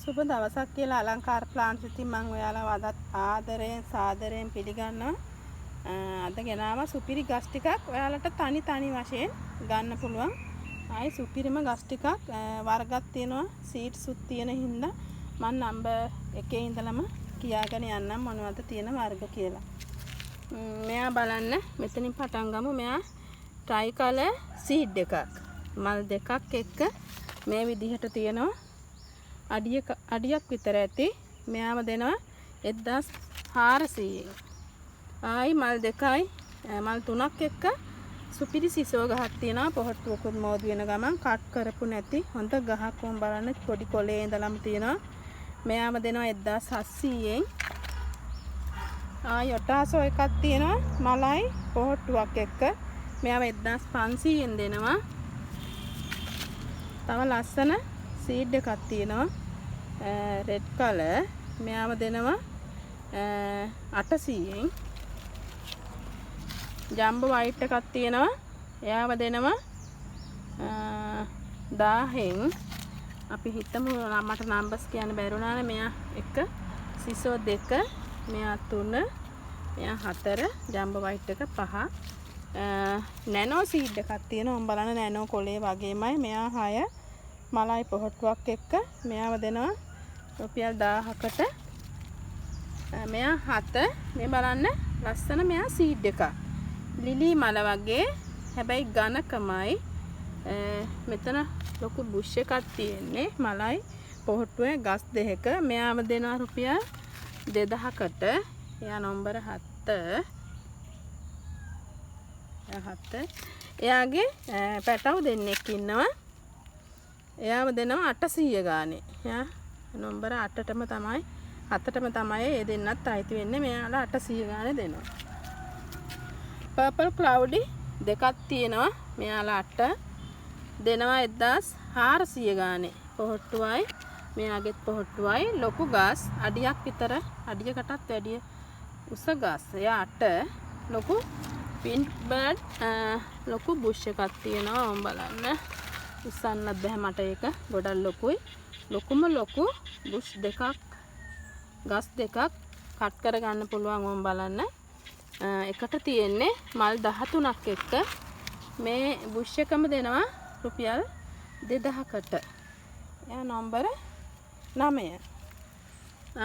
සුබ දවසක් කියලා අලංකාර ප්ලාන්ට්ස් ඉතින් මම ඔයාලා වදත් ආදරයෙන් සාදරයෙන් පිළිගන්නවා. අද ගෙනාවා සුපිරි ගස් ටිකක් ඔයාලට තනි වශයෙන් ගන්න පුළුවන්. ආයි සුපිරිම ගස් ටිකක් වර්ගයක් තියෙනවා. සීඩ්ස් උත් තියෙන හින්දා මම නම්බර් 1 ඉඳලම කියාගෙන යන්නම් මොනවද තියෙන වර්ග කියලා. මෙයා බලන්න මෙතනින් පටන් ගමු. මෙයා ට්‍රයි කලර් සීඩ් එකක්. මල් දෙකක් එක්ක මේ විදිහට තියෙනවා. අඩියක් විතර ඇති. මෙයාම දෙනවා 1400. ආයි මල් දෙකයි මල් තුනක් එක්ක සුපිරි සිසෝ ගහක් තියෙනවා. පොහට්ටුවකුත් මෝදු වෙන ගමන් කට් කරපු නැති හොඳ ගහක් වම් බලන්න පොඩි කොලේ ඉඳලම තියෙනවා. මෙයාම දෙනවා 1700ෙන්. ආයි ඔටාසෝ එකක් තියෙනවා මලයි පොහට්ටුවක් එක්ක. මෙයාම 1500ෙන් දෙනවා. තව ලස්සන සීඩ් එකක් තියෙනවා රෙඩ් කලර්. මෙයාම දෙනවා 800ෙන්. ජම්බෝ වයිට් එකක් තියෙනවා. එයාම දෙනවා 1000ෙන්. අපි හිතමු මට නම්බර්ස් කියන්න බැරුණානේ. මෙයා 1 සිසෝ 2 මෙයා 3 මෙයා 4 ජම්බෝ වයිට් එක 5. නැනෝ සීඩ් එකක් තියෙනවා. උඹ බලන්න නැනෝ කොලේ වගේමයි. මෙයා 6 මලයි පොහට්ටුවක් එක්ක. මෙයාව දෙනවා රුපියල් 1000කට. මෙයා 7 මේ බලන්න ලස්සන මෙයා සීඩ් එකක්. ලිලි මල වගේ හැබැයි ඝනකමයි. මෙතන ලොකු බුෂ් එකක් තියෙන්නේ මලයි පොහට්ටුවේ ගස් දෙකක. මෙයාම දෙනවා රුපියල් 2000කට. එයා නම්බර 7. එයාගේ පැටව දෙන්නෙක් ඉන්නවා. එයාම දෙනවා 800 ගානේ. එයා නම්බර 8ටම තමයි 7ටම තමයි ඒ දෙන්නත් අයිති වෙන්නේ. මෙයාලා 800 ගානේ දෙනවා. පර්පල් ක්ලවුඩි දෙකක් තියෙනවා. මෙයාලා 8 දෙනවා 1400 ගානේ. පොහට්ටුවයි මෙයාගෙත් පොහට්ටුවයි ලොකු ගස් අඩියක් විතර අඩියකටත් වැඩිය උස ගස්. එයා 8 ලොකු පින්ක් බර්ඩ් ලොකු බුෂ් එකක් තියෙනවා. ඔම් බලන්න උස්සන්නත් බෑ මට ඒක ගොඩක් ලොකුයි. ලොකුම ලොකු බුෂ් දෙකක් ගස් දෙකක් කට් කරගන්න පුළුවන්. ඔම් බලන්න එකට තියෙන්නේ මල් 13ක් එක්ක. මේ බුෂ් එකම දෙනවා රුපියල් 2000කට. එයා නම්බර 9.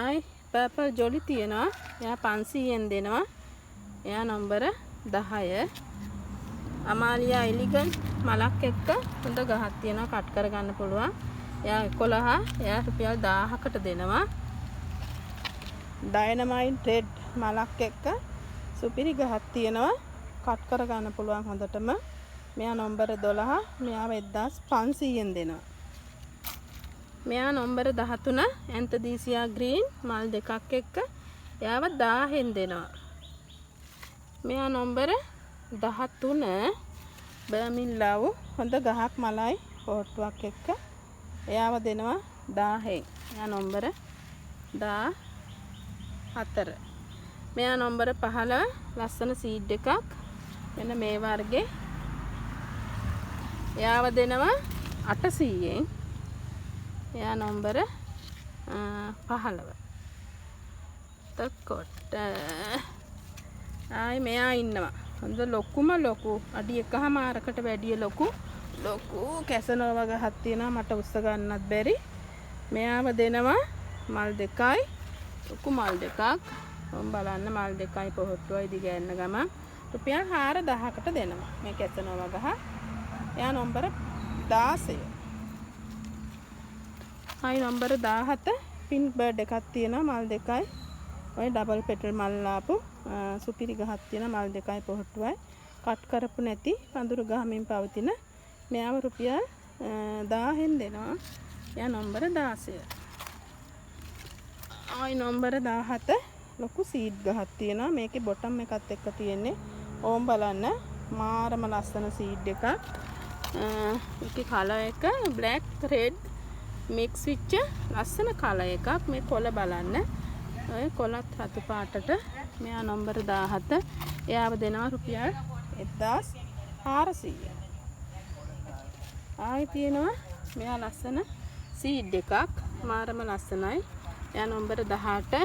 ආයි පර්පල් ජොලි තියෙනවා. එයා 500ෙන් දෙනවා. එයා නම්බර 10. අමාලියා එලිගන්ට් මලක් එක්ක හොඳ ගහක් තියෙනවා. කට් කරගන්න පුළුවන්. එයා 11. එයා රුපියල් 1000කට දෙනවා. ඩයනමයිට් රෙඩ් මලක් එක්ක සුපිරි ගහක් තියෙනවා. කට් කරගන්න පුළුවන් හොඳටම. මෙයා නම්බර 12. මෙයාව 1500ෙන් දෙනවා. මෙයා නම්බර 13 ඇන්තදීසියා ග්‍රීන් මල් දෙකක් එක්ක. එයාව 1000ෙන් දෙනවා. මෙයා නම්බර 13 බර්මින් ලව් හොඳ ගහක් මලයි පොට්ටුවක් එක්ක. එයාව දෙනවා 1000ෙන්. එයා නම්බර 14. මෙයා නම්බර 15 ලස්සන සීඩ් එකක්. එන්න මේ වර්ගේ. එයාව දෙනවා 800ෙන්. එයා නම්බර 15. තකොට ආයි මෙයා ඉන්නවා. හොඳ ලොකුම ලොකු අඩි 1මාරකට වැඩිය ලොකු කැසනෝ වගේ ගහක් තියෙනවා. මට උස්ස ගන්නත් බැරි. මෙයාව දෙනවා මල් දෙකයි ලොකු මල් දෙකක්. ඔම් බලන්න මල් දෙකයි පොහට්ටුවයි දිගෑන්න ගමන් රුපියල් 4000කට දෙනවා මේ කැසනෝ වගේ ගහ. එයා නම්බර 16. ආයි නම්බර 17 පින්ක් බර්ඩ් එකක් තියෙනවා මල් දෙකයි. ඔය ඩබල් පෙටල් මල් ලාපු සුපිරි ගහක් තියෙන මල් දෙකයි පොහට්ටුවයි කට් කරපු නැති පඳුරු ගහමින් පවතින. මෙයාව රුපියල් 1000ෙන් දෙනවා. එයා නම්බර 16. ආයි නම්බර 17 ලොකු සීඩ් ගහක් තියෙනවා. මේකේ බොටම් එකත් එක්ක තියෙන්නේ. ඕම් බලන්න මාරම ලස්සන සීඩ් එකක්. ඒකේ කලර් එක බ්ලැක් රෙඩ් මික්ස් වෙච්ච ලස්සන කලර් එකක්. මේ කොළ බලන්න. ඔය කොළත් රතු පාටට. මෙයා නම්බර 17. එයාව දෙනවා රුපියල් 1400. ආයි තියෙනවා මෙයා ලස්සන සීඩ් එකක්. මාරම ලස්සනයි. එයා නම්බර 18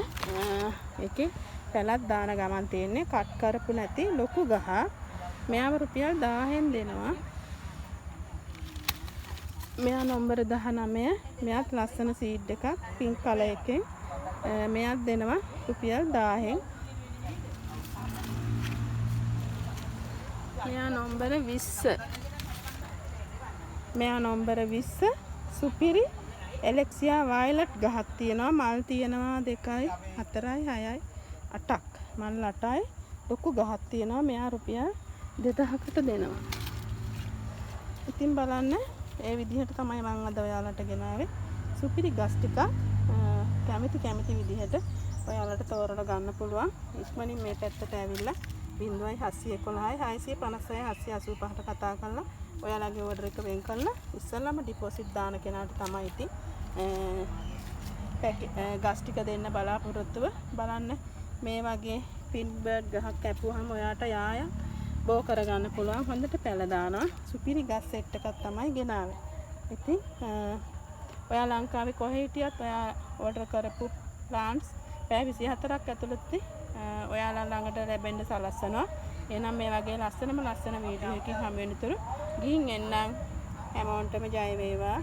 එකේ පැලක් දාන ගමන් තියෙන්නේ. කට් කරපු නැති ලොකු ගහ. මෙයාව රුපියල් 1000න් දෙනවා. මෙයා නම්බර 19. මෙයාත් ලස්සන සීඩ් එකක් පින්ක් කලර් එකෙන්. මෙයාත් දෙනවා රුපියල් 1000න්. මෙයා නම්බර 20. මෙයා නම්බර 20 සුපිරි එලෙක්සියා වයලට් ගහක් තියෙනවා. මල් තියෙනවා 2යි 4යි 6යි 8ක්. මල් 8යි ලොකු ගහක් තියෙනවා. මෙයා රුපියල් 2000කට දෙනවා. ඉතින් බලන්න ඒ විදිහට තමයි මම අද ඔයාලට ගෙනාවේ. සුපිරි ගස් ටික කැමති විදිහට ඔයාලට තෝරලා ගන්න පුළුවන්. ඉක්මනින් මේ පැත්තට ඇවිල්ලා 0711 656 785ට කතා කරලා ඔයාලගේ ඕඩර් එක වෙන් කරලා ඉස්සෙල්ලාම ඩිපොසිට් දාන කෙනාට තමයි ඉතින් ගස් ටික දෙන්න බලාපොරොත්තුව. බලන්න මේ වගේ පින් බර්ඩ් ගහක් කැපුවාම ඔයාට යාය බෝ කරගන්න පුළුවන්. හොඳට පැල දානවා. සුපිරි ගස් සෙට් එකක් තමයි ගෙනාවේ. ඉතින් ඔයා ලංකාවේ කොහේ හිටියත් ඔයා ඕඩර් කරපු ප්ලාන්ට්ස් පැය 24ක් ඇතුළත ඔයාලා ළඟට ලැබෙන්න සලස්වනවා. එහෙනම් මේ වගේ ලස්සන වීඩියෝ එකකින් හම්බ වෙනතුරු ගිහින් එන්නම්. හැමෝටම ජය වේවා.